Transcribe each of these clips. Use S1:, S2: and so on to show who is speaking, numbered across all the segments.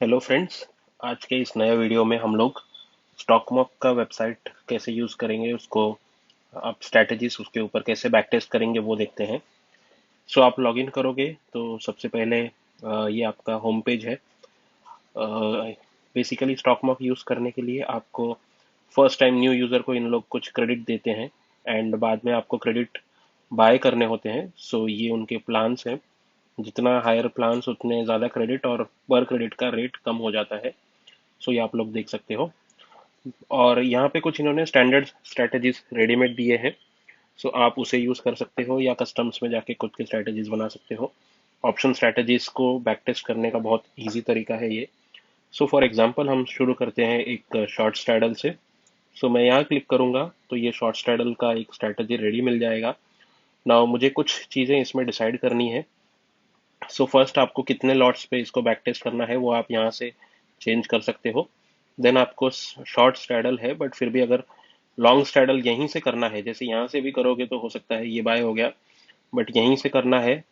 S1: Hello friends. आज के इस नए वीडियो में हम लोग स्टॉकमॉक का वेबसाइट कैसे यूज़ करेंगे, उसको आप स्ट्रैटेजीज उसके ऊपर कैसे बैक टेस्ट करेंगे वो देखते हैं। सो आप लॉगिन करोगे तो सबसे पहले ये आपका होम पेज है। बेसिकली स्टॉकमॉक यूज़ करने के लिए आपको फर्स्ट टाइम न्यू यूज़र को इन लोग कुछ क्रेडिट देते हैं एंड बाद में आपको क्रेडिट बाय करने होते हैं। सो ये उनके प्लान्स हैं। जितना हायर प्लान्स उतने ज़्यादा क्रेडिट और पर क्रेडिट का रेट कम हो जाता है। सो ये आप लोग देख सकते हो। और यहाँ पे कुछ इन्होंने स्टैंडर्ड स्ट्रेटजीज रेडीमेड दिए हैं। सो आप उसे यूज कर सकते हो या कस्टम्स में जाके खुद के स्ट्रेटजीज बना सकते हो। ऑप्शन स्ट्रेटजीज को बैक टेस्ट करने का बहुत इजी तरीका है ये। सो फॉर एग्जांपल हम शुरू करते हैं एक शॉर्ट स्ट्रैडल से। सो मैं यहाँ क्लिक करूंगा तो ये शॉर्ट स्ट्रैडल का एक स्ट्रेटजी रेडी मिल जाएगा। नाउ मुझे कुछ चीजें इसमें डिसाइड करनी है। सो फर्स्ट आपको कितने लॉट्स पे इसको बैक टेस्ट करना है वो आप यहाँ से चेंज कर सकते हो। देन आपको शॉर्ट स्ट्रैडल है बट फिर भी अगर लॉन्ग स्ट्रैडल यहीं से करना है, जैसे यहाँ से भी करोगे तो हो सकता है ये बाय हो गया, बट यहीं से करना है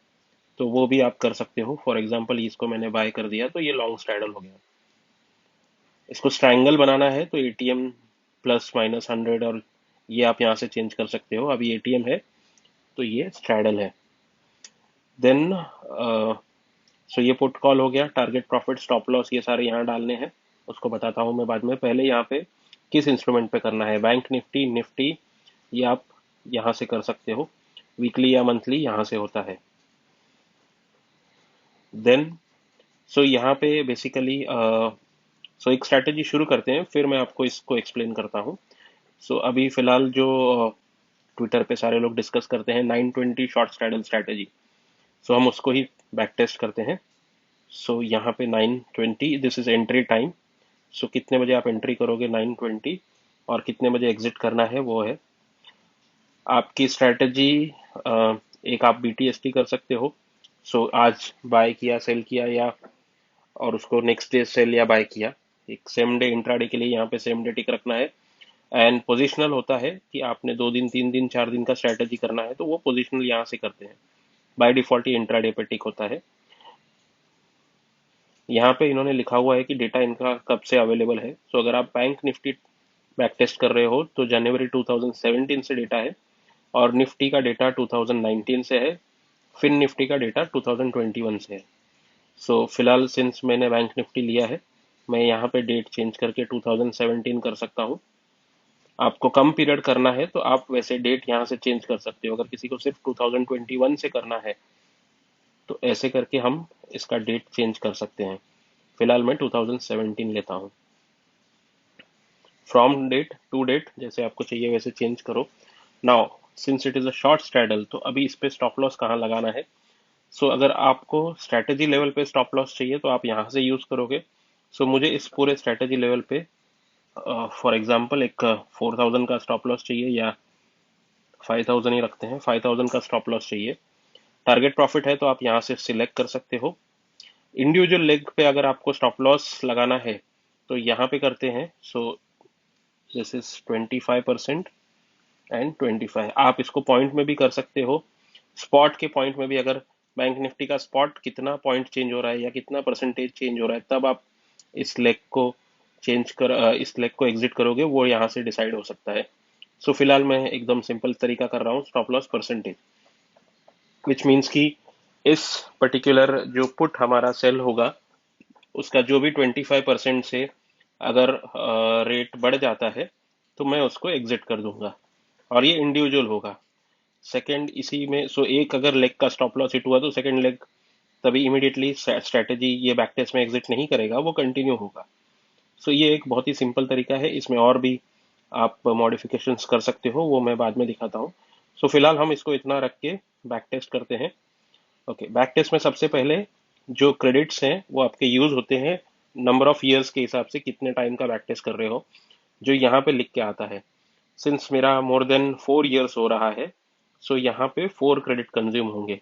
S1: तो वो भी आप कर सकते हो। फॉर एग्जांपल इसको मैंने बाय कर दिया तो ये लॉन्ग स्ट्रैडल हो गया। इसको स्ट्रायंगल बनाना है तो एटीएम प्लस माइनस 100 और ये आप यहाँ से चेंज कर सकते हो। अभी एटीएम है तो ये स्ट्रैडल है। देन सो ये पुट कॉल हो गया। टारगेट प्रॉफिट स्टॉप लॉस ये सारे यहाँ डालने हैं, उसको बताता हूँ मैं बाद में। पहले यहाँ पे किस इंस्ट्रूमेंट पे करना है, बैंक निफ्टी निफ्टी, ये आप यहाँ से कर सकते हो। वीकली या मंथली यहाँ से होता है। देन सो यहाँ पे बेसिकली सो एक स्ट्रैटेजी शुरू करते हैं फिर मैं आपको इसको एक्सप्लेन करता हूँ। सो अभी फिलहाल जो ट्विटर पे सारे लोग डिस्कस करते हैं 920 शॉर्ट स्ट्रैडल स्ट्रैटेजी। सो हम उसको ही बैक टेस्ट करते हैं। सो यहाँ पे 920 दिस इज एंट्री टाइम। सो कितने बजे आप एंट्री करोगे 920 और कितने बजे एग्जिट करना है वो है आपकी स्ट्रैटेजी। एक आप बीटीएसटी कर सकते हो। सो आज बाय किया सेल किया या और उसको नेक्स्ट डे सेल या बाय किया। एक सेम डे इंट्राडे के लिए यहाँ पे सेम डे टिक रखना है। एंड पोजिशनल होता है कि आपने 2 दिन 3 दिन 4 दिन का स्ट्रैटेजी करना है तो वो पोजिशनल यहाँ से करते हैं। बाय डिफॉल्ट ये इंट्राडे पे टिक होता है। यहाँ पे इन्होंने लिखा हुआ है कि डेटा इनका कब से अवेलेबल है। सो अगर आप बैंक निफ्टी बैक टेस्ट कर रहे हो तो जनवरी 2017 से डेटा है और निफ्टी का डेटा 2019 से है। फिन निफ्टी का डेटा 2021 से है। सो फिलहाल सिंस मैंने बैंक निफ्टी लिया है मैं यहाँ पे डेट चेंज करके 2017 कर सकता हूँ। आपको कम पीरियड करना है तो आप वैसे डेट यहाँ से चेंज कर सकते हो। अगर किसी को सिर्फ 2021 से करना है तो ऐसे करके हम इसका डेट चेंज कर सकते हैं। फिलहाल मैं 2017 लेता हूँ। फ्रॉम डेट टू डेट जैसे आपको चाहिए वैसे चेंज करो। Now since it is a short straddle तो अभी इस पे स्टॉप लॉस कहाँ लगाना है। सो अगर आपको स्ट्रैटेजी लेवल पे स्टॉप लॉस चाहिए तो आप यहाँ से यूज करोगे। सो मुझे इस पूरे स्ट्रैटेजी लेवल पे फॉर एग्जांपल एक 4000 का स्टॉप लॉस चाहिए या 5000 ही रखते हैं, 5000 का स्टॉप लॉस चाहिए। टारगेट प्रॉफिट है तो आप यहाँ से सिलेक्ट कर सकते हो। इंडिविजुअल लेग पे अगर आपको स्टॉप लॉस लगाना है तो यहाँ पे करते हैं। So this is 25% and 25। आप इसको पॉइंट में भी कर सकते हो। स्पॉट के पॉइंट में भी अगर बैंक निफ्टी का स्पॉट कितना पॉइंट चेंज हो रहा है या कितना परसेंटेज चेंज हो रहा है तब आप इस लेग को इस लेग को एग्जिट करोगे वो यहाँ से डिसाइड हो सकता है। सो फिलहाल मैं एकदम सिंपल तरीका कर रहा हूँ stop loss percentage, which means कि इस पर्टिकुलर जो पुट हमारा सेल होगा उसका जो भी 25% से अगर रेट बढ़ जाता है तो मैं उसको एग्जिट कर दूंगा और ये इंडिविजुअल होगा। सेकंड इसी में सो एक अगर लेग का स्टॉप लॉस हिट हुआ तो सेकंड लेग तभी इमीडिएटली स्ट्रैटेजी ये बैक टेस्ट में एग्जिट नहीं करेगा, वो कंटिन्यू होगा। सो ये एक बहुत ही सिंपल तरीका है। इसमें और भी आप मॉडिफिकेशंस कर सकते हो वो मैं बाद में दिखाता हूँ। सो फिलहाल हम इसको इतना रख के बैक टेस्ट करते हैं। ओके, बैक टेस्ट में सबसे पहले जो क्रेडिट्स हैं वो आपके यूज होते हैं नंबर ऑफ ईयर्स के हिसाब से, कितने टाइम का बैक टेस्ट कर रहे हो, जो यहाँ पे लिख के आता है। सिंस मेरा मोर देन 4 ईयर्स हो रहा है सो यहाँ पे 4 क्रेडिट कंज्यूम होंगे,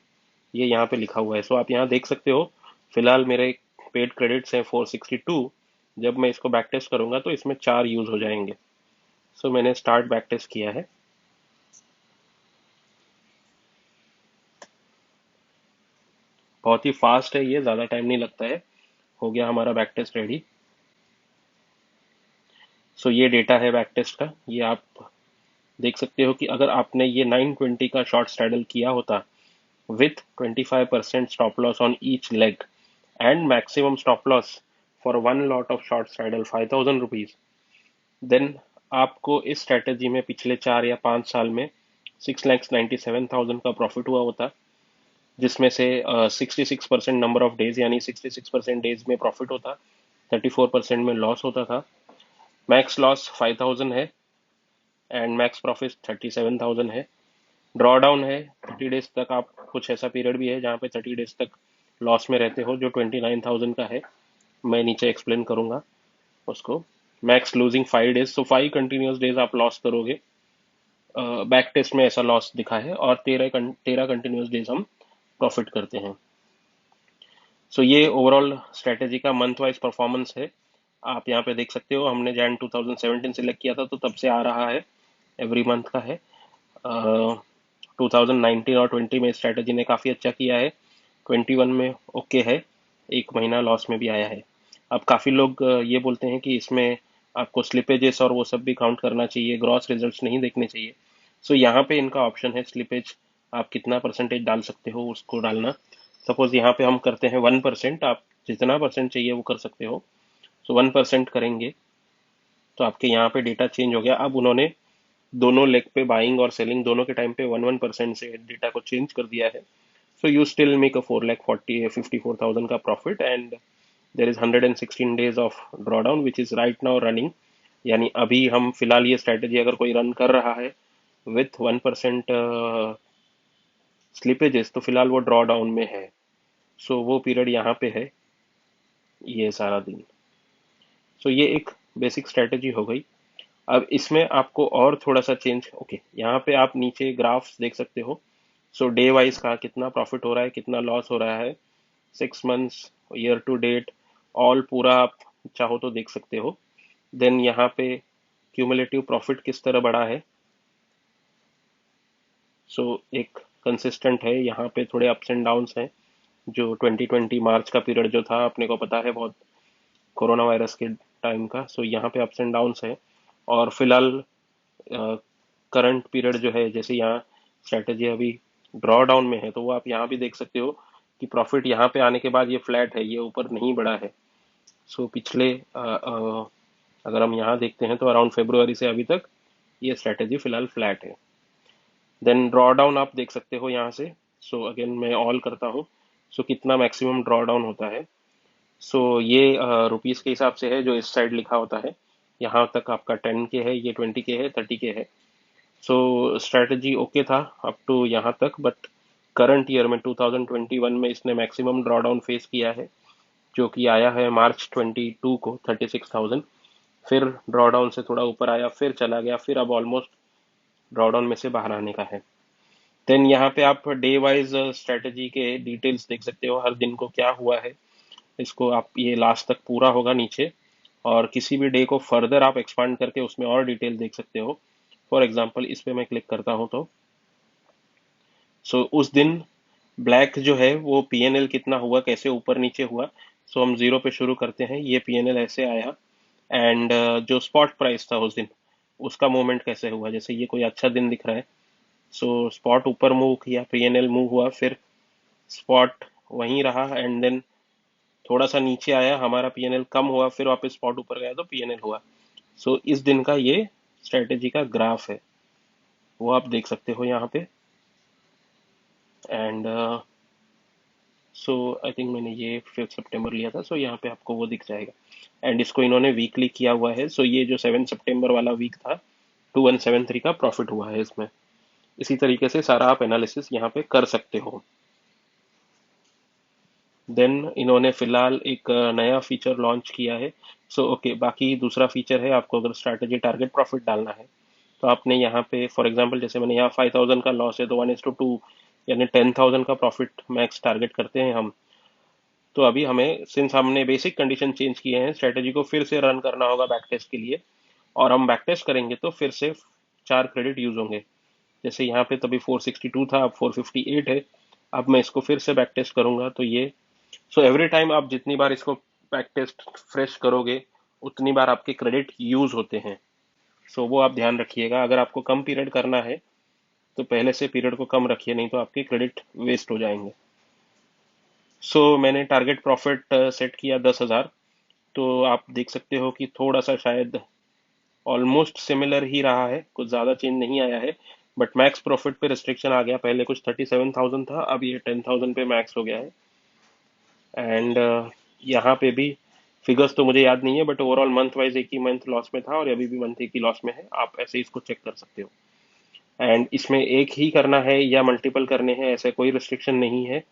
S1: ये यहाँ पे लिखा हुआ है। सो आप यहाँ देख सकते हो फिलहाल मेरे पेड क्रेडिट्स हैं 462। जब मैं इसको बैक टेस्ट करूंगा तो इसमें 4 यूज हो जाएंगे। सो मैंने स्टार्ट बैक टेस्ट किया है। बहुत ही फास्ट है, ये ज़्यादा टाइम नहीं लगता है हो गया हमारा बैक टेस्ट रेडी। सो ये डेटा है बैक टेस्ट का। ये आप देख सकते हो कि अगर आपने ये 920 का शॉर्ट स्ट्रैडल किया होता with 25% stop loss on each leg and maximum stop loss for one lot of short straddle 5000 rupees, then आपको इस स्ट्रेटेजी में पिछले 4 या 5 साल में 6,97,000 का प्रॉफिट हुआ होता, जिसमें से 66% नंबर ऑफ डेज यानी 66% डेज में प्रॉफिट होता, 34% में लॉस होता था। मैक्स लॉस 5000 है एंड मैक्स प्रॉफिट 37,000 है। ड्रॉ डाउन है 30 डेज तक, आप कुछ ऐसा पीरियड भी है जहाँ पे 30 डेज तक लॉस में रहते हो, जो 29,000 का है। मैं नीचे एक्सप्लेन करूंगा उसको। मैक्स लूजिंग 5 डेज, सो 5 कंटिन्यूस डेज आप लॉस करोगे। बैक टेस्ट में ऐसा लॉस दिखा है, और 13 कंटिन्यूस डेज हम प्रॉफिट करते हैं। सो ये ओवरऑल स्ट्रेटेजी का मंथ वाइज परफॉर्मेंस है। आप यहाँ पे देख सकते हो, हमने जैन 2017 सिलेक्ट किया था तो तब से आ रहा है, एवरी मंथ का है। 2019 और 20 में स्ट्रेटेजी ने काफ़ी अच्छा किया है, 21 में ओके है, एक महीना लॉस में भी आया है। अब काफ़ी लोग ये बोलते हैं कि इसमें आपको स्लिपेजेस और वो सब भी काउंट करना चाहिए, ग्रॉस रिजल्ट्स नहीं देखने चाहिए। सो यहाँ पे इनका ऑप्शन है स्लिपेज, आप कितना परसेंटेज डाल सकते हो उसको डालना। सपोज यहाँ पे हम करते हैं 1%, आप जितना परसेंट चाहिए वो कर सकते हो। सो 1% करेंगे तो आपके यहाँ पे डेटा चेंज हो गया। अब उन्होंने दोनों लेग पे बाइंग और सेलिंग दोनों के टाइम पे 1% से डेटा को चेंज कर दिया है। So you still make a 4,54,000 का profit and there is 116 days of drawdown which is right now running. यानी अभी हम फिलहाल ये स्ट्रेटेजी अगर कोई रन कर रहा है विथ 1% स्लिपेजेस, तो फिलहाल वो ड्रॉ डाउन में है। सो वो पीरियड यहाँ पे है, ये सारा दिन। सो ये एक बेसिक स्ट्रेटेजी हो गई। अब इसमें आपको और थोड़ा सा चेंज, ओके, यहाँ पे आप नीचे ग्राफ्स देख सकते हो। सो डे वाइज का कितना प्रॉफिट हो रहा है, कितना लॉस हो रहा है, 6 months, year to date, all पूरा आप चाहो तो देख सकते हो। देन यहाँ पे क्यूमुलेटिव प्रॉफिट किस तरह बढ़ा है। सो एक कंसिस्टेंट है, यहाँ पे थोड़े अप्स एंड डाउन्स हैं। जो 2020 मार्च का पीरियड जो था, अपने को पता है, बहुत कोरोना वायरस के टाइम का। सो यहाँ पे अप्स एंड डाउन्स है। और फिलहाल करंट पीरियड जो है, जैसे यहाँ स्ट्रेटेजी अभी ड्रॉ डाउन में है, तो वो आप यहाँ भी देख सकते हो कि प्रॉफिट यहाँ पे आने के बाद ये फ्लैट है, ये ऊपर नहीं बढ़ा है। सो पिछले अगर हम यहाँ देखते हैं तो अराउंड फरवरी से अभी तक ये स्ट्रेटेजी फिलहाल फ्लैट है। देन ड्रॉ डाउन आप देख सकते हो यहाँ से। सो अगेन मैं ऑल करता हूँ। सो कितना मैक्सिमम ड्रॉ डाउन होता है। सो ये रुपीस के हिसाब से है, जो इस साइड लिखा होता है। यहाँ तक आपका 10K है, ये 20K है, 30K है। सो स्ट्रेटजी ओके था अप टू यहाँ तक, बट करंट ईयर में 2021 में इसने मैक्सिमम ड्रॉडाउन फेस किया है, जो कि आया है मार्च 22 को 36,000। फिर ड्रॉडाउन से थोड़ा ऊपर आया, फिर चला गया, फिर अब ऑलमोस्ट ड्रॉडाउन में से बाहर आने का है। देन यहाँ पे आप डे वाइज स्ट्रेटजी के डिटेल्स देख सकते हो, हर दिन को क्या हुआ है। इसको आप, ये लास्ट तक पूरा होगा नीचे, और किसी भी डे को फर्दर आप एक्सपांड करके उसमें और डिटेल देख सकते हो। फॉर एग्जाम्पल इस पे मैं क्लिक करता हूँ तो उस दिन ब्लैक जो है वो पीएनएल कितना हुआ, कैसे ऊपर नीचे हुआ। हम जीरो पे शुरू करते हैं, ये पीएनएल ऐसे आया। एंड जो स्पॉट प्राइस था उस दिन, उसका मूवमेंट कैसे हुआ, जैसे ये कोई अच्छा दिन दिख रहा है। स्पॉट ऊपर मूव किया, पीएनएल मूव हुआ, फिर स्पॉट वहीं रहा, एंड देन थोड़ा सा नीचे आया, हमारा पीएनएल कम हुआ, फिर वापस स्पॉट ऊपर गया तो पीएनएल हुआ। इस दिन का ये स्ट्रेटेजी का ग्राफ है, वो आप देख सकते हो यहाँ पे। एंड आई थिंक मैंने ये 5 सितंबर लिया था, यहाँ पे आपको वो दिख जाएगा। एंड इसको इन्होंने वीकली किया हुआ है। ये जो 7 सितंबर वाला वीक था, 2173 का प्रॉफिट हुआ है इसमें। इसी तरीके से सारा आप एनालिसिस यहाँ पे कर सकते हो। देन इन्होंने फिलहाल एक नया फीचर लॉन्च किया है। ओके, बाकी दूसरा फीचर है, आपको अगर स्ट्रैटेजी टारगेट प्रॉफिट डालना है तो आपने यहाँ पे फॉर एग्जांपल, जैसे मैंने यहाँ 5,000 का लॉस है तो 1:2, यानी 10,000 का प्रॉफिट मैक्स टारगेट करते हैं हम। तो अभी हमें, सिंस हमने बेसिक कंडीशन चेंज किए हैं, स्ट्रेटेजी को फिर से रन करना होगा बैक टेस्ट के लिए। और हम बैक टेस्ट करेंगे तो फिर से 4 क्रेडिट यूज होंगे। जैसे यहाँ पे तभी 462 था, अब 458 है। अब मैं इसको फिर से बैक टेस्ट करूंगा तो ये, एवरी टाइम आप जितनी बार इसको बैक टेस्ट फ्रेश करोगे उतनी बार आपके क्रेडिट यूज होते हैं। सो वो आप ध्यान रखिएगा, अगर आपको कम पीरियड करना है तो पहले से पीरियड को कम रखिए, नहीं तो आपके क्रेडिट वेस्ट हो जाएंगे। सो मैंने टारगेट प्रॉफिट सेट किया 10,000। तो आप देख सकते हो कि थोड़ा सा शायद ऑलमोस्ट सिमिलर ही रहा है, कुछ ज़्यादा चेंज नहीं आया है। बट मैक्स प्रॉफिट पे रिस्ट्रिक्शन आ गया, पहले कुछ 37,000 था, अब ये 10,000 पे मैक्स हो गया है। एंड यहाँ पे भी फिगर्स तो मुझे याद नहीं है, बट ओवरऑल मंथ वाइज एक ही मंथ लॉस में था और अभी भी मंथ एक ही लॉस में है, आप ऐसे इसको चेक कर सकते हो। एंड इसमें एक ही करना है या मल्टीपल करने हैं, ऐसे कोई रिस्ट्रिक्शन नहीं है।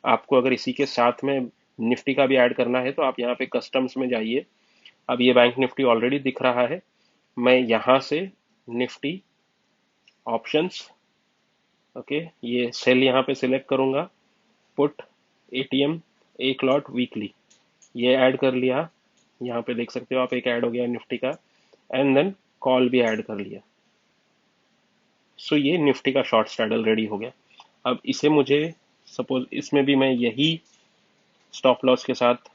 S1: आपको अगर इसी के साथ में निफ्टी का भी ऐड करना है तो आप यहाँ पे कस्टम्स में जाइए। अब ये बैंक निफ्टी ऑलरेडी दिख रहा है, मैं यहाँ से निफ्टी ऑप्शंस, ओके, ये सेल यहाँ पे सिलेक्ट करूंगा, पुट एटीएम एक लॉट वीकली, ये ऐड कर लिया। यहाँ पे देख सकते हो आप, एक ऐड हो गया निफ्टी का। एंड देन कॉल भी ऐड कर लिया। सो ये निफ्टी का शॉर्ट स्ट्रैडल रेडी हो गया। अब इसे मुझे, सपोज इसमें भी मैं यही स्टॉप लॉस के साथ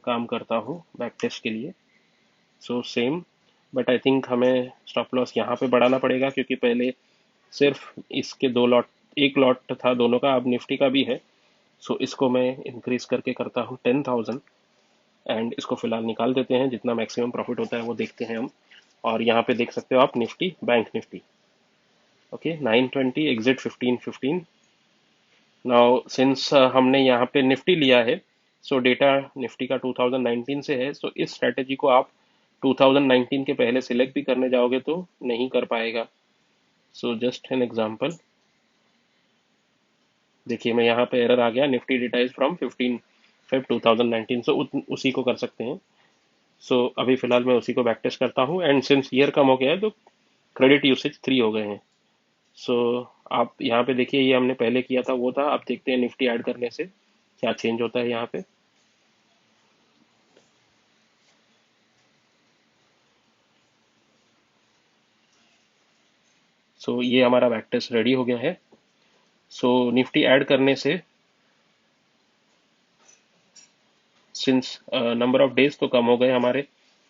S1: काम करता हूँ बैक टेस्ट के लिए। So same, but I think हमें स्टॉप लॉस यहाँ पे बढ़ाना पड़ेगा, क्योंकि पहले सिर्फ इसके दो लॉट, एक लॉट था दोनों का, अब निफ्टी का भी है। सो इसको मैं इंक्रीज करके करता हूँ 10,000। एंड इसको फिलहाल निकाल देते हैं, जितना मैक्सिमम प्रॉफिट होता है वो देखते हैं हम। और यहाँ पे देख सकते हो आप Nifty, bank Nifty, okay, 920 exit 1515। Now since हमने यहाँ पे निफ्टी लिया है, सो डेटा निफ्टी का 2019 से है। सो इस स्ट्रेटेजी को आप 2019 के पहले सिलेक्ट भी करने जाओगे तो नहीं कर पाएगा। सो जस्ट एन एग्जांपल, देखिए मैं यहाँ पे एरर आ गया, Nifty data is from 15 Feb 2019। सो उसी को कर सकते हैं। सो अभी फिलहाल मैं उसी को बैक टेस्ट करता हूँ, एंड सिंस ईयर कम हो गया है तो क्रेडिट यूसेज 3 हो गए हैं। सो आप यहाँ पे देखिए, ये हमने पहले किया था वो था, अब देखते हैं निफ्टी ऐड करने से क्या चेंज होता है यहाँ पे। सो ये हमारा बैक टेस्ट रेडी हो गया है। सो निफ्टी ऐड करने से सिंस नंबर ऑफ डेज तो कम हो गए हमारे,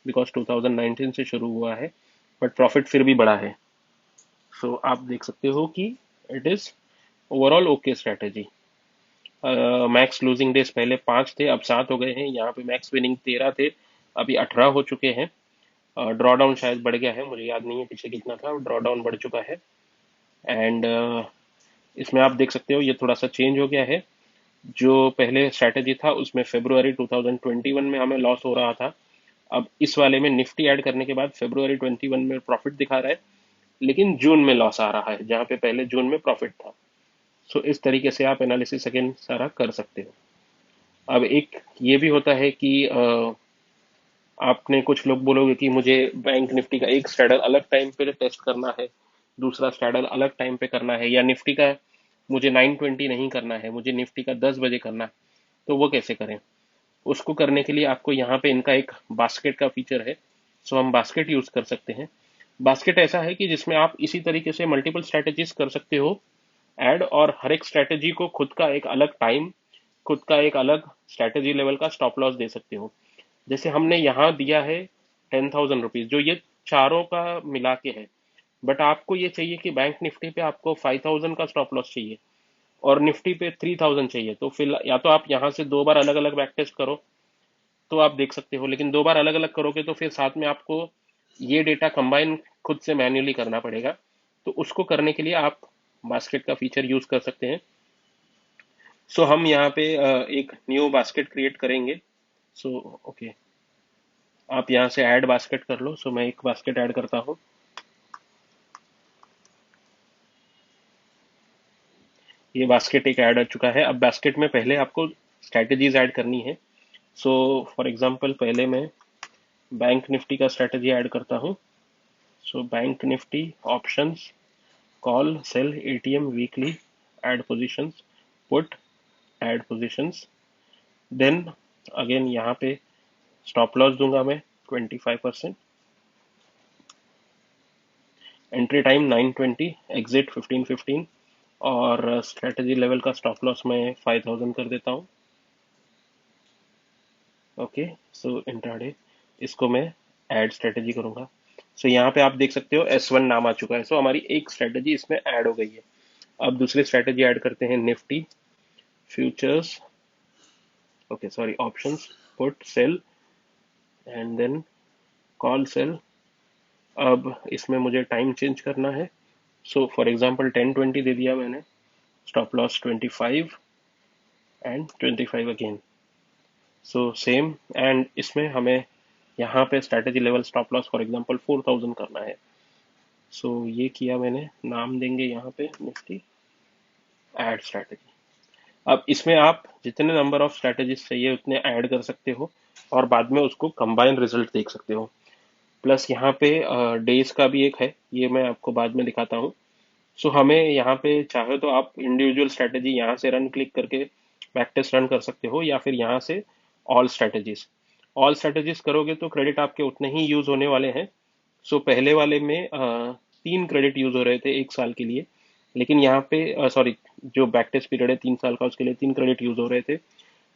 S1: बिकॉज 2019 से शुरू हुआ है, बट प्रॉफिट फिर भी बढ़ा है। सो आप देख सकते हो कि it is overall okay strategy. Max losing days पहले 5 थे, अब 7 हो गए हैं। यहाँ पे मैक्स विनिंग 13 थे, अभी 18 हो चुके हैं। ड्रॉ डाउन शायद बढ़ गया है, मुझे याद नहीं है पीछे कितना था, ड्रॉ डाउन बढ़ चुका है। एंड इसमें आप देख सकते हो ये थोड़ा सा चेंज हो गया है। जो पहले स्ट्रैटेजी था उसमें फरवरी 2021 में हमें लॉस हो रहा था, अब इस वाले में निफ्टी ऐड करने के बाद फरवरी 21 में प्रॉफिट दिखा रहा है, लेकिन जून में लॉस आ रहा है जहाँ पे पहले जून में प्रॉफिट था। सो इस तरीके से आप एनालिसिस अगेन सारा कर सकते हो। अब एक ये भी होता है कि आपने, कुछ लोग बोलोगे कि मुझे बैंक निफ्टी का एक स्ट्रैडल अलग टाइम पे टेस्ट करना है, दूसरा स्ट्रैडल अलग टाइम पे करना है, या निफ्टी का मुझे 920 नहीं करना है, मुझे निफ्टी का 10 बजे करना है, तो वो कैसे करें? उसको करने के लिए आपको यहाँ पे इनका एक बास्केट का फीचर है। सो हम बास्केट यूज कर सकते हैं। बास्केट ऐसा है कि जिसमें आप इसी तरीके से मल्टीपल स्ट्रैटेजीज कर सकते हो ऐड, और हर एक स्ट्रैटेजी को खुद का एक अलग टाइम, खुद का एक अलग स्ट्रैटेजी लेवल का स्टॉप लॉस दे सकते हो। जैसे हमने यहाँ दिया है 10,000 रुपीज, जो ये चारों का मिला के है। बट आपको ये चाहिए कि बैंक निफ्टी पे आपको 5,000 का स्टॉप लॉस चाहिए और निफ्टी पे 3,000 चाहिए, तो फिर या तो आप यहाँ से 2 बार अलग अलग बैक टेस्ट करो तो आप देख सकते हो, लेकिन 2 बार अलग अलग करोगे तो फिर साथ में आपको ये डेटा कंबाइन खुद से मैन्युअली करना पड़ेगा। तो उसको करने के लिए आप बास्केट का फीचर यूज कर सकते हैं। सो हम यहाँ पे एक न्यू बास्केट क्रिएट करेंगे। सो ओके, आप यहाँ से ऐड बास्केट कर लो। सो मैं एक बास्केट ऐड करता हूँ। ये बास्केट एक ऐड आ चुका है। अब बास्केट में पहले आपको स्ट्रैटेजीज ऐड करनी है। सो फॉर एग्जांपल पहले मैं बैंक निफ्टी का स्ट्रैटेजी ऐड करता हूँ। So bank Nifty options, call sell ATM weekly, add positions, put, add positions. Then again यहाँ पे स्टॉप लॉस दूंगा मैं 25%, एंट्री टाइम 920, एग्जिट 1515, और स्ट्रेटजी लेवल का स्टॉप लॉस मैं 5,000 कर देता हूँ। ओके, सो इंट्राडे, इसको मैं ऐड स्ट्रेटेजी करूंगा। सो यहाँ पे आप देख सकते हो S1 नाम आ चुका है, सो हमारी एक स्ट्रेटेजी इसमें ऐड हो गई है। अब दूसरी स्ट्रेटेजी ऐड करते हैं, Nifty futures, okay sorry, options, put sell and then call sell. अब इसमें मुझे टाइम चेंज करना है, सो फॉर एग्जांपल 10:20 दे दिया मैंने, stop loss 25 and 25 again, so same. And इसमें हमें यहाँ पे strategy level stop loss for example 4000 करना है। सो ये किया मैंने, नाम देंगे यहाँ पे निफ्टी ऐड स्ट्रैटेजी। अब इसमें आप जितने नंबर ऑफ स्ट्रैटेजीज चाहिए उतने ऐड कर सकते हो और बाद में उसको कंबाइन रिजल्ट देख सकते हो। प्लस यहाँ पे डेज का भी एक है, ये मैं आपको बाद में दिखाता हूँ। सो हमें यहाँ पे चाहे तो आप इंडिविजुअल स्ट्रैटेजी यहाँ से रन क्लिक करके बैक टेस्ट रन कर सकते हो, या फिर यहाँ से ऑल स्ट्रैटेजीज करोगे तो क्रेडिट आपके उतने ही यूज होने वाले हैं। सो पहले वाले में 3 क्रेडिट यूज हो रहे थे 1 साल के लिए, लेकिन यहाँ पे सॉरी, जो बैक टेस्ट पीरियड है 3 साल का, उसके लिए 3 क्रेडिट यूज हो रहे थे।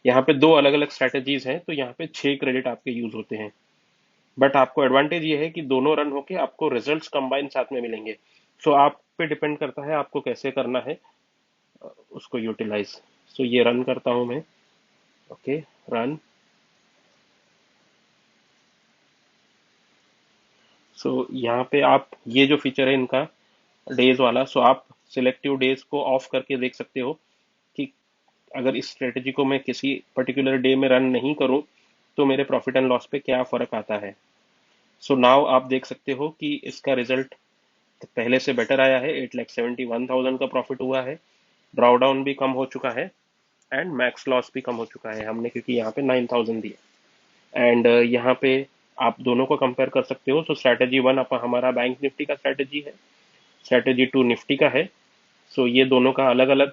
S1: यहाँ पे दो अलग अलग स्ट्रैटेजीज हैं, तो यहाँ पे 6 क्रेडिट आपके यूज होते हैं। बट आपको एडवांटेज ये है कि दोनों रन होके आपको रिजल्ट्स कंबाइन साथ में मिलेंगे। सो आप पे डिपेंड करता है आपको कैसे करना है उसको यूटिलाइज। सो ये रन करता हूं मैं, ओके, रन। सो यहाँ पे आप ये जो फीचर है इनका डेज वाला, सो आप सिलेक्टिव डेज को ऑफ करके देख सकते हो कि अगर इस स्ट्रेटेजी को मैं किसी पर्टिकुलर डे में रन नहीं करूं तो मेरे प्रॉफिट एंड लॉस पे क्या फर्क आता है। सो नाउ आप देख सकते हो कि इसका रिजल्ट पहले से बेटर आया है, 8,71,000 का प्रॉफिट हुआ है, ड्रॉ डाउन भी कम हो चुका है एंड मैक्स लॉस भी कम हो चुका है हमने, क्योंकि यहाँ पे 9,000 दिया। एंड यहाँ पे आप दोनों को कंपेयर कर सकते हो। सो स्ट्रैटेजी वन आप हमारा बैंक निफ्टी का स्ट्रैटेजी है, स्ट्रैटेजी टू निफ्टी का है। सो ये दोनों का अलग अलग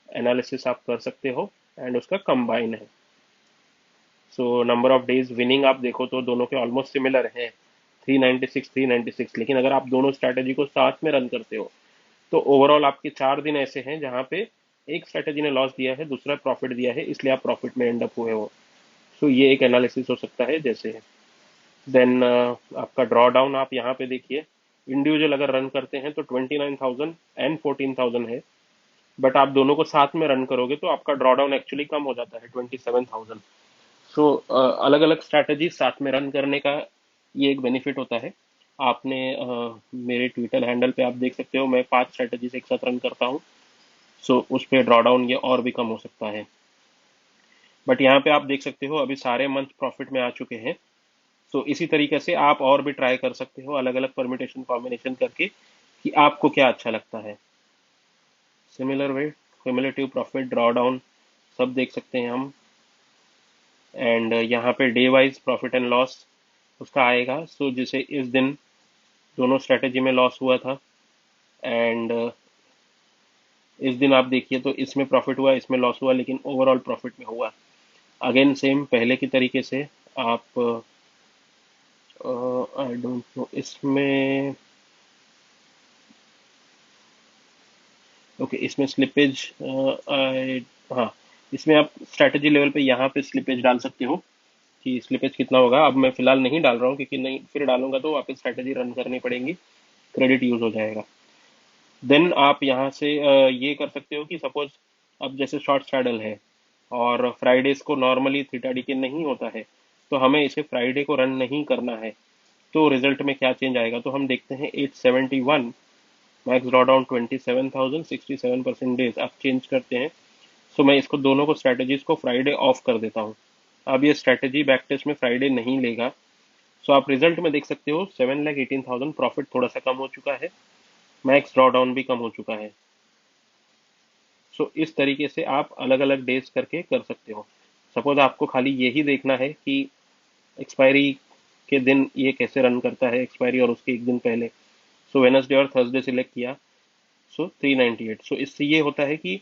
S1: एनालिसिस आप कर सकते हो एंड उसका कंबाइन है। So number of days winning आप देखो तो दोनों के ऑलमोस्ट सिमिलर है, 396 396, लेकिन अगर आप दोनों स्ट्रैटेजी को साथ में रन करते हो तो ओवरऑल आपके 4 दिन ऐसे हैं जहाँ पे एक स्ट्रैटेजी ने लॉस दिया है, दूसरा प्रॉफिट दिया है, इसलिए आप प्रॉफिट में एंड अप हुए हो। सो ये एक एनालिसिस हो सकता है जैसे। देन आपका ड्रॉ डाउन आप यहाँ पे देखिए, इंडिविजुअल अगर रन करते हैं तो 29,000 एंड 14,000 है, बट आप दोनों को साथ में रन करोगे तो आपका ड्रॉ डाउन एक्चुअली कम हो जाता है, 27,000। सो अलग अलग स्ट्रैटेजी साथ में रन करने का ये एक बेनिफिट होता है। आपने मेरे ट्विटर हैंडल पे आप देख सकते हो मैं 5 स्ट्रैटेजीज एक साथ रन करता हूँ। सो उस पे ड्रॉ डाउन ये और भी कम हो सकता है। बट यहाँ पे आप देख सकते हो अभी सारे मंथ प्रॉफिट में आ चुके हैं। सो इसी तरीके से आप और भी ट्राई कर सकते हो अलग अलग परम्यूटेशन कॉम्बिनेशन करके कि आपको क्या अच्छा लगता है। Similar way cumulative profit, draw down सब देख सकते हैं हम। एंड यहाँ पे day wise profit and loss उसका आएगा। सो जिसे इस दिन दोनों स्ट्रेटेजी में लॉस हुआ था एंड इस दिन आप देखिए तो इसमें प्रॉफिट हुआ, इसमें लॉस हुआ, लेकिन ओवरऑल प्रॉफिट में हुआ। अगेन सेम पहले की तरीके से आप, आई डोंट नो इसमें, ओके इसमें स्लिपेज, हाँ, इसमें आप स्ट्रैटेजी लेवल पे यहाँ पे स्लिपेज डाल सकते हो कि स्लिपेज कितना होगा। अब मैं फिलहाल नहीं डाल रहा हूँ क्योंकि नहीं, फिर डालूंगा तो वापस स्ट्रैटेजी रन करनी पड़ेगी, क्रेडिट यूज हो जाएगा। देन आप यहाँ से ये कर सकते हो कि सपोज अब जैसे शॉर्ट स्ट्रैडल है और फ्राइडेज को नॉर्मली थीटा डीके नहीं होता है, तो हमें इसे फ्राइडे को रन नहीं करना है, तो रिजल्ट में क्या चेंज आएगा तो हम देखते हैं 871, मैक्स ड्रॉ डाउन 27,000, 67% डेज आप चेंज करते हैं। सो मैं इसको दोनों को स्ट्रैटेजीज को फ्राइडे ऑफ कर देता हूँ। अब ये स्ट्रैटेजी बैक टेस्ट में फ्राइडे नहीं लेगा। सो आप रिजल्ट में देख सकते हो 7,18,000 प्रॉफिट थोड़ा सा कम हो चुका है, मैक्स ड्रॉ डाउन भी कम हो चुका है। सो इस तरीके से आप अलग अलग डेज करके कर सकते हो। सपोज आपको खाली यही देखना है कि एक्सपायरी के दिन ये कैसे रन करता है, एक्सपायरी और उसके एक दिन पहले। सो वेनसडे और थर्सडे सिलेक्ट किया, सो 398। सो इससे ये होता है कि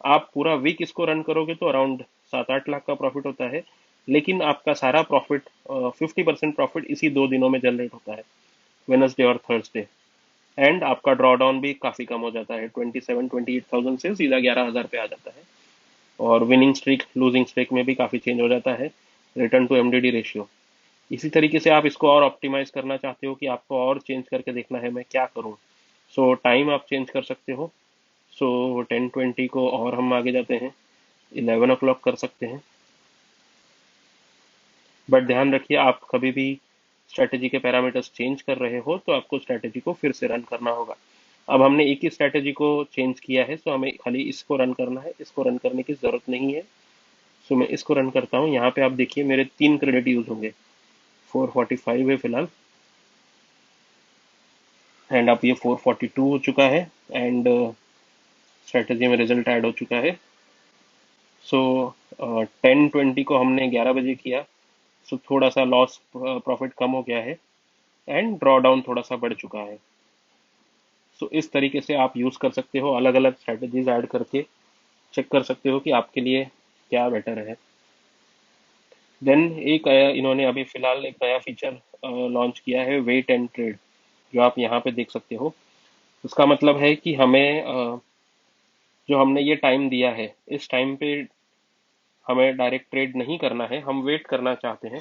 S1: आप पूरा वीक इसको रन करोगे तो अराउंड 7-8 लाख का प्रॉफिट होता है, लेकिन आपका सारा प्रॉफिट 50% प्रॉफिट इसी 2 दिनों में जनरेट होता है, वेनसडे और थर्सडे। एंड आपका ड्रॉ डाउन भी काफी कम हो जाता है, 28,000 से सीधा 11,000 पे आ जाता है। और विनिंग स्ट्रीक लूजिंग स्ट्रीक में भी काफी चेंज हो जाता है। Return to MDD ratio. इसी तरीके से आप इसको और ऑप्टिमाइज करना चाहते हो कि आपको और चेंज करके देखना है मैं क्या करूं, सो टाइम आप चेंज कर सकते हो। सो 10:20 को और हम आगे जाते हैं, 11 o'clock कर सकते हैं। बट ध्यान रखिए, आप कभी भी स्ट्रेटेजी के पैरामीटर्स चेंज कर रहे हो तो आपको स्ट्रेटेजी को फिर से रन करना होगा। अब हमने एक ही स्ट्रेटेजी को चेंज किया है, सो हमें खाली इसको रन करना है, इसको रन करने की जरूरत नहीं है। सो मैं इसको रन करता हूँ। यहाँ पे आप देखिए मेरे 3 क्रेडिट यूज होंगे, 445 है फिलहाल, एंड अब ये 442 हो चुका है, एंड स्ट्रेटेजी में रिजल्ट ऐड हो चुका है। सो 10:20 को हमने 11 बजे किया, सो थोड़ा सा लॉस प्रॉफिट कम हो गया है, एंड ड्रॉ डाउन थोड़ा सा बढ़ चुका है। सो इस तरीके से आप यूज कर सकते हो, अलग अलग स्ट्रेटजीज ऐड करके चेक कर सकते हो कि आपके लिए क्या बेटर है। देन एक इन्होंने अभी फिलहाल एक नया फीचर लॉन्च किया है, वेट एंड ट्रेड, जो आप यहाँ पे देख सकते हो। उसका मतलब है कि हमें जो हमने ये टाइम दिया है, इस टाइम पे हमें डायरेक्ट ट्रेड नहीं करना है, हम वेट करना चाहते हैं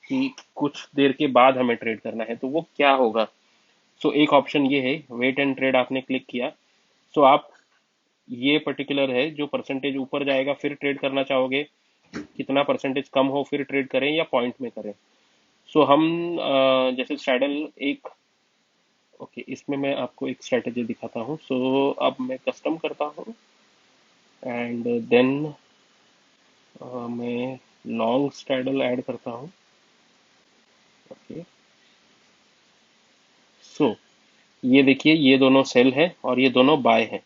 S1: कि कुछ देर के बाद हमें ट्रेड करना है, तो वो क्या होगा। सो एक ऑप्शन ये है, वेट एंड ट्रेड आपने क्लिक किया, सो आप ये पर्टिकुलर है जो परसेंटेज ऊपर जाएगा फिर ट्रेड करना चाहोगे, कितना परसेंटेज कम हो फिर ट्रेड करें, या पॉइंट में करें। सो हम जैसे स्ट्रैडल एक, ओके, इसमें मैं आपको एक स्ट्रेटेजी दिखाता हूँ। सो अब मैं कस्टम करता हूँ, एंड देन मैं लॉन्ग स्ट्रैडल ऐड करता हूँ। ओके, सो ये देखिए ये दोनों सेल है और ये दोनों बाय है।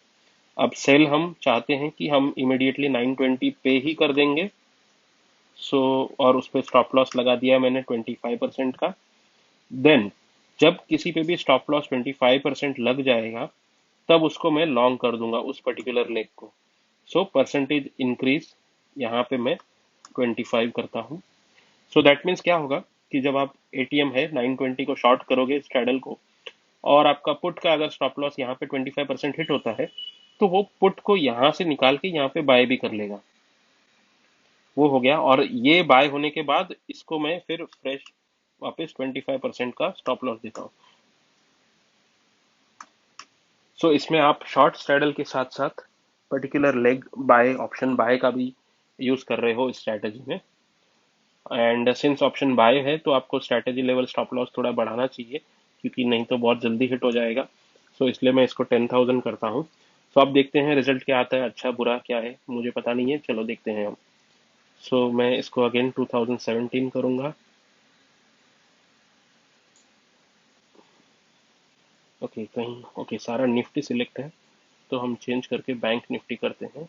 S1: अब सेल हम चाहते हैं कि हम इमिडिएटली 920 पे ही कर देंगे। सो और उस पर स्टॉप लॉस लगा दिया मैंने 25% का। देन जब किसी पे भी स्टॉप लॉस 25% लग जाएगा, तब उसको मैं लॉन्ग कर दूंगा उस पर्टिकुलर लेग को। सो परसेंटेज इंक्रीज यहाँ पे मैं 25 करता हूँ। सो दैट मीन्स क्या होगा कि जब आप एटीएम है 920 को शॉर्ट करोगे स्ट्रैडल को, और आपका पुट का अगर स्टॉप लॉस यहाँ पे 25% हिट होता है, तो वो पुट को यहाँ से निकाल के यहाँ पे बाय भी कर लेगा। वो हो गया, और ये बाय होने के बाद इसको मैं फिर फ्रेश वापस 25% का स्टॉप लॉस देता हूँ। सो इसमें आप शॉर्ट स्ट्रैडल के साथ साथ particular leg buy, option buy का भी यूज कर रहे हो इस स्ट्रैटेजी में। एंड सिंस ऑप्शन बाय है तो आपको स्ट्रैटेजी लेवल स्टॉप लॉस थोड़ा बढ़ाना चाहिए, क्योंकि नहीं तो बहुत जल्दी हिट हो जाएगा। सो इसलिए मैं इसको 10,000 करता हूँ। सो अब देखते हैं रिजल्ट क्या आता है, अच्छा बुरा क्या है मुझे पता नहीं है, चलो देखते हैं हम। सो मैं इसको अगेन 2017 करूंगा। ओके, कहीं ओके सारा निफ्टी सिलेक्ट है, तो हम चेंज करके बैंक निफ्टी करते हैं।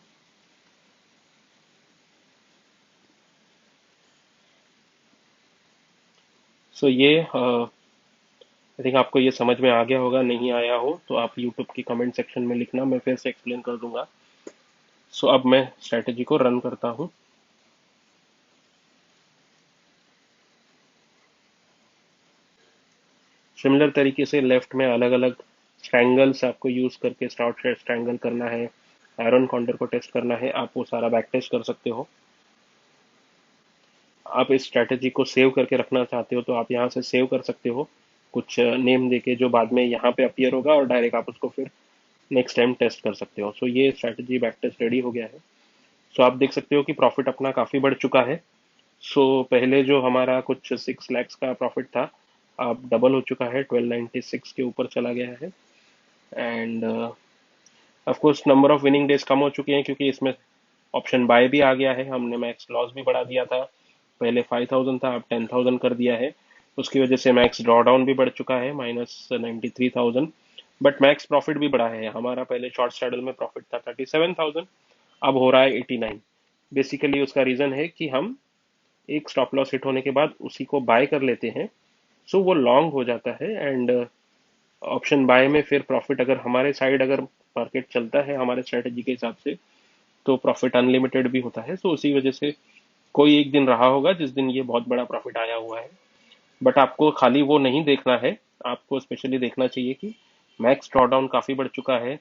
S1: सो ये आई थिंक आपको ये समझ में आ गया होगा, नहीं आया हो तो आप यूट्यूब की कमेंट सेक्शन में लिखना, मैं फिर से एक्सप्लेन कर दूंगा। सो अब मैं स्ट्रेटेजी को रन करता हूँ। सिमिलर तरीके से लेफ्ट में अलग अलग ट्रायंगल्स आपको यूज करके शॉर्ट ट्रायंगल करना है, आयरन काउंटर को टेस्ट करना है, आप वो सारा बैक टेस्ट कर सकते हो। आप इस स्ट्रेटेजी को सेव करके रखना चाहते हो तो आप यहाँ से सेव कर सकते हो, कुछ नेम देके, जो बाद में यहाँ पे अपीयर होगा, और डायरेक्ट आप उसको फिर नेक्स्ट टाइम टेस्ट कर सकते हो। सो ये स्ट्रेटेजी बैक टेस्ट रेडी हो गया है। सो आप देख सकते हो कि प्रॉफिट अपना काफी बढ़ चुका है। सो पहले जो हमारा कुछ 6 lakhs का प्रॉफिट था, अब डबल हो चुका है, 1296 के ऊपर चला गया है। And of course number of winning days कम हो चुके हैं, क्योंकि इसमें ऑप्शन बाय भी आ गया है, हमने मैक्स लॉस भी बढ़ा दिया था। पहले 5,000 था, अब 10,000 कर दिया है। उसकी वजह से मैक्स ड्रॉ डाउन भी बढ़ चुका है, -93,000। बट मैक्स प्रॉफिट भी बढ़ा है, हमारा पहले शॉर्ट स्ट्रैडल में प्रॉफिट था 37,000, अब हो रहा है 89। बेसिकली उसका रीजन है कि हम एक स्टॉप लॉस हिट होने के बाद उसी को बाय कर लेते हैं, सो वो लॉन्ग हो जाता है। एंड ऑप्शन बाय में फिर प्रॉफिट अगर हमारे साइड, अगर मार्केट चलता है हमारे स्ट्रेटेजी के हिसाब से, तो प्रॉफिट अनलिमिटेड भी होता है। सो उसी वजह से कोई एक दिन रहा होगा जिस दिन ये बहुत बड़ा प्रॉफिट आया हुआ है। बट आपको खाली वो नहीं देखना है, आपको स्पेशली देखना चाहिए कि मैक्स ड्रॉडाउन काफी बढ़ चुका है,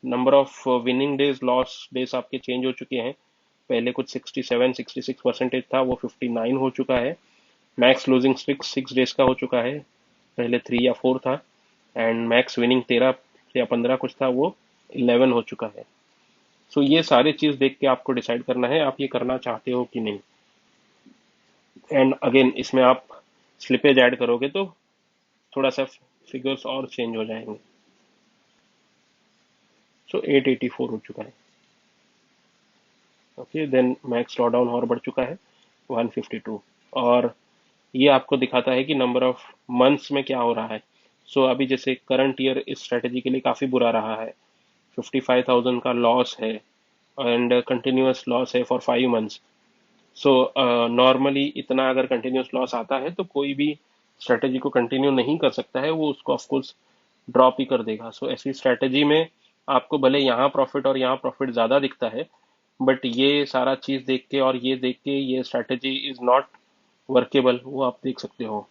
S1: number of winning days loss days आपके चेंज हो चुके हैं। पहले कुछ 67-66% था, वो 59 हो चुका है। मैक्स लूजिंग स्ट्रिक्स 6 डेज का हो चुका है, पहले 3 या 4 था। एंड मैक्स विनिंग 13 या 15 कुछ था, वो 11 हो चुका है। सो ये सारी चीज देख के आपको डिसाइड करना है आप ये करना चाहते हो कि नहीं। एंड अगेन इसमें आप स्लिपेज ऐड करोगे तो थोड़ा सा फिगर्स और चेंज हो जाएंगे। सो 884 हो चुका है। ओके, देन मैक्स ड्रॉडाउन और बढ़ चुका है 152। और ये आपको दिखाता है कि नंबर ऑफ मंथ्स में क्या हो रहा है। सो अभी जैसे करंट ईयर इस स्ट्रेटेजी के लिए काफी बुरा रहा है, 55,000 का लॉस है एंड कंटिन्यूअस लॉस है फॉर 5 मंथ्स। सो नॉर्मली इतना अगर कंटिन्यूअस लॉस आता है तो कोई भी स्ट्रेटेजी को कंटिन्यू नहीं कर सकता है, वो उसको ऑफकोर्स ड्रॉप ही कर देगा। सो ऐसी स्ट्रेटेजी में आपको भले यहाँ प्रॉफिट और यहाँ प्रॉफिट ज्यादा दिखता है, बट ये सारा चीज देख के और ये देख के ये स्ट्रेटेजी इज नॉट वर्केबल, वो आप देख सकते हो।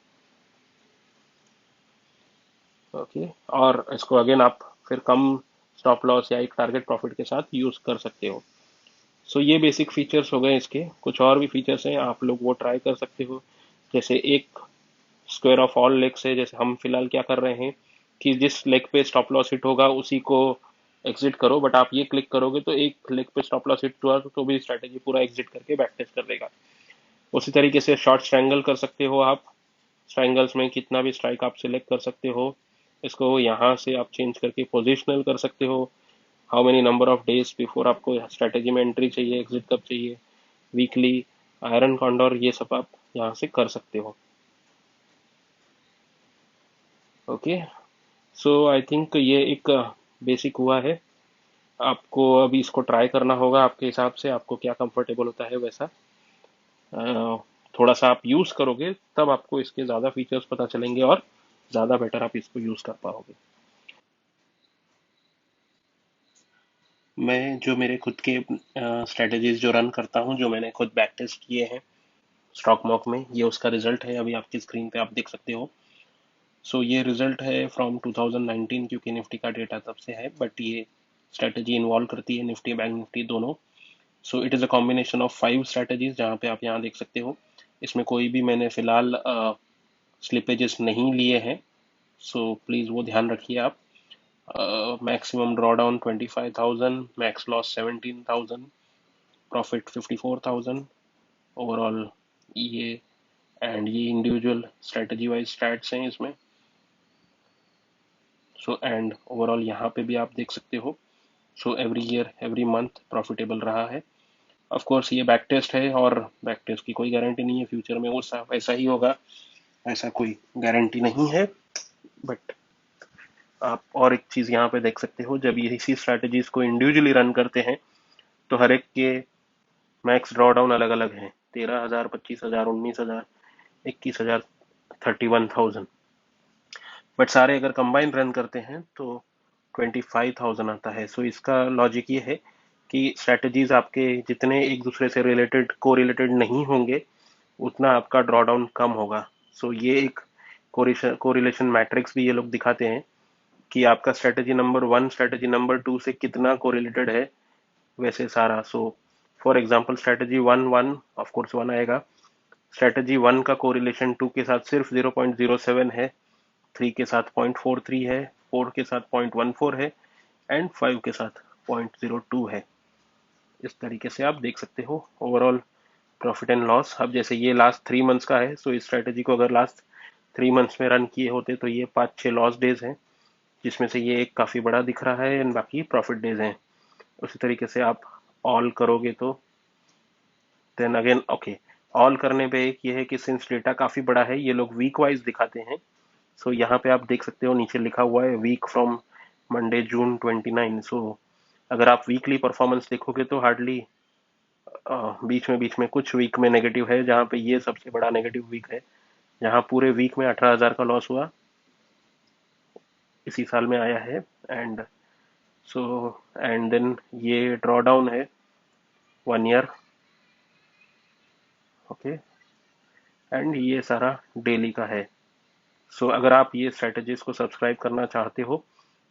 S1: ओके, और इसको अगेन आप फिर कम स्टॉप लॉस या एक टारगेट प्रॉफिट के साथ यूज कर सकते हो। सो ये बेसिक फीचर्स हो गए इसके। कुछ और भी फीचर्स हैं, आप लोग वो ट्राई कर सकते हो। जैसे एक स्क्वायर ऑफ ऑल लेग्स है, जैसे हम फिलहाल क्या कर रहे हैं कि जिस लेग पे स्टॉप लॉस हिट होगा उसी को एग्जिट करो, बट आप ये क्लिक करोगे तो एक लेग पे स्टॉप लॉस हिट हुआ तो भी स्ट्रैटेजी पूरा एग्जिट करके बैक टेस्ट कर देगा। उसी तरीके से शॉर्ट स्ट्रैंगल कर सकते हो आप। स्ट्रैंगल्स में कितना भी स्ट्राइक आप सिलेक्ट कर सकते हो, इसको यहाँ से आप चेंज करके पोजिशनल कर सकते हो। How many number of days before आपको स्ट्रैटेजी में एंट्री चाहिए, एग्जिट कब चाहिए, वीकली, आयरन कॉन्डोर, ये सब आप यहाँ से कर सकते हो। ओके, सो आई थिंक ये एक बेसिक हुआ है। आपको अभी इसको ट्राई करना होगा, आपके हिसाब से आपको क्या कंफर्टेबल होता है वैसा। अ, थोड़ा सा आप यूज करोगे तब आपको इसके ज्यादा फीचर्स पता चलेंगे और ज्यादा बेटर आप इसको यूज कर पाओगे। मैं जो मेरे खुद के स्ट्रेटजीज जो रन करता हूँ, जो मैंने खुद बैक टेस्ट किए हैं स्टॉक मॉक में, ये उसका रिजल्ट है, अभी आपकी स्क्रीन पे आप देख सकते हो। सो ये रिजल्ट है फ्रॉम 2019, क्योंकि निफ्टी का डेटा तब से है, बट ये स्ट्रेटजी इन्वॉल्व करती है निफ्टी बैंक निफ्टी दोनों। So it is a combination of 5 strategies, जहाँ पे आप यहाँ देख सकते हो। इसमें कोई भी मैंने फिलहाल स्लिपेजेस नहीं लिए हैं, सो प्लीज़ वो ध्यान रखिए आप। Maximum draw down 25,000, max loss 17,000, profit 54,000 overall. ये एंड ये इंडिविजुअल स्ट्रेटजी वाइज स्ट्रैट्स हैं इसमें। सो एंड ओवरऑल यहाँ पे भी आप देख सकते हो। So every year every month profitable रहा है। ऑफ कोर्स ये बैक टेस्ट है और बैक टेस्ट की कोई गारंटी नहीं है फ्यूचर में वो ऐसा ही होगा, ऐसा कोई गारंटी नहीं है। बट आप और एक चीज यहाँ पे देख सकते हो, जब ये इसी स्ट्रैटेजीज को इंडिविजुअली रन करते हैं तो हर एक के मैक्स ड्रॉ डाउन अलग अलग हैं, 13,000, 25,000, 19,000, 21,000, 31,000। बट सारे अगर कंबाइन रन करते हैं तो 25,000 आता है। सो इसका लॉजिक ये है कि स्ट्रैटेजीज आपके जितने एक दूसरे से रिलेटेड को रिलेटेड नहीं होंगे, उतना आपका ड्रॉ डाउन कम होगा। सो ये एक कोरिलेशन मैट्रिक्स भी ये लोग दिखाते हैं कि आपका स्ट्रेटेजी नंबर 1 स्ट्रेटेजी नंबर 2 से कितना कोरिलेटेड है, वैसे सारा। So for example strategy 1 of course 1 आएगा, स्ट्रेटेजी 1 का कोरिलेशन 2 के साथ सिर्फ 0.07 है, 3 के साथ 0.43 है, 4 के साथ 0.14 है एंड 5 के साथ 0.02 है। इस तरीके से आप देख सकते हो ओवरऑल प्रॉफिट एंड लॉस। अब जैसे ये लास्ट 3 मंथ्स का है, सो इस स्ट्रेटेजी को अगर लास्ट 3 मंथ्स में रन किए होते तो ये 5-6 लॉस डेज हैं, जिसमें से ये एक काफी बड़ा दिख रहा है एंड बाकी प्रॉफिट डेज हैं। उसी तरीके से आप ऑल करोगे तो देन अगेन ओके, ऑल करने पे एक ये है कि सिंस डेटा काफी बड़ा है, ये लोग वीक वाइज दिखाते हैं। सो यहाँ पे आप देख सकते हो नीचे लिखा हुआ है वीक फ्रॉम मंडे जून 29। सो अगर आप वीकली परफॉर्मेंस देखोगे तो हार्डली बीच में कुछ वीक में नेगेटिव है, जहाँ पे ये सबसे बड़ा नेगेटिव वीक है, जहाँ पूरे वीक में 18,000 का लॉस हुआ, इसी साल में आया है। एंड सो एंड देन ये ड्रॉ डाउन है 1 ईयर। ओके, एंड ये सारा डेली का है। सो अगर आप ये स्ट्रेटजीज को सब्सक्राइब करना चाहते हो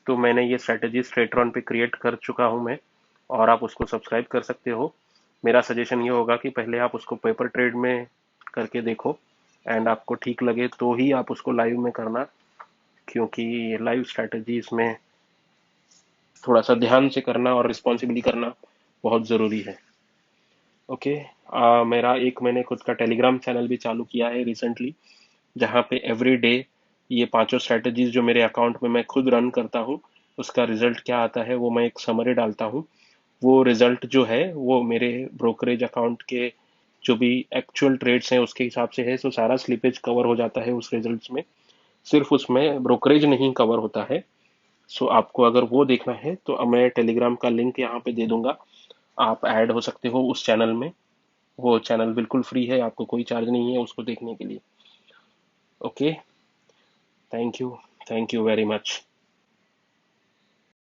S1: तो मैंने ये स्ट्रेटजी स्ट्रेटरॉन पे क्रिएट कर चुका हूँ मैं, और आप उसको सब्सक्राइब कर सकते हो। मेरा सजेशन ये होगा कि पहले आप उसको पेपर ट्रेड में करके देखो, एंड आपको ठीक लगे तो ही आप उसको लाइव में करना, क्योंकि लाइव स्ट्रैटेजीज में थोड़ा सा ध्यान से करना और रिस्पॉन्सिबली करना बहुत ज़रूरी है। ओके। मेरा एक मैंने खुद का टेलीग्राम चैनल भी चालू किया है रिसेंटली, जहाँ पे एवरी डे ये पांचों स्ट्रैटेजीज जो मेरे अकाउंट में मैं खुद रन करता हूँ, उसका रिजल्ट क्या आता है वो मैं एक समरी डालता हूँ। वो रिजल्ट जो है वो मेरे ब्रोकरेज अकाउंट के जो भी एक्चुअल ट्रेड्स हैं उसके हिसाब से है, तो सारा स्लिपेज कवर हो जाता है उस रिजल्ट्स में, सिर्फ उसमें ब्रोकरेज नहीं कवर होता है। सो आपको अगर वो देखना है तो मैं टेलीग्राम का लिंक यहाँ पे दे दूंगा, आप ऐड हो सकते हो उस चैनल में। वो चैनल बिल्कुल फ्री है, आपको कोई चार्ज नहीं है उसको देखने के लिए। Okay. Thank you. Thank you very much.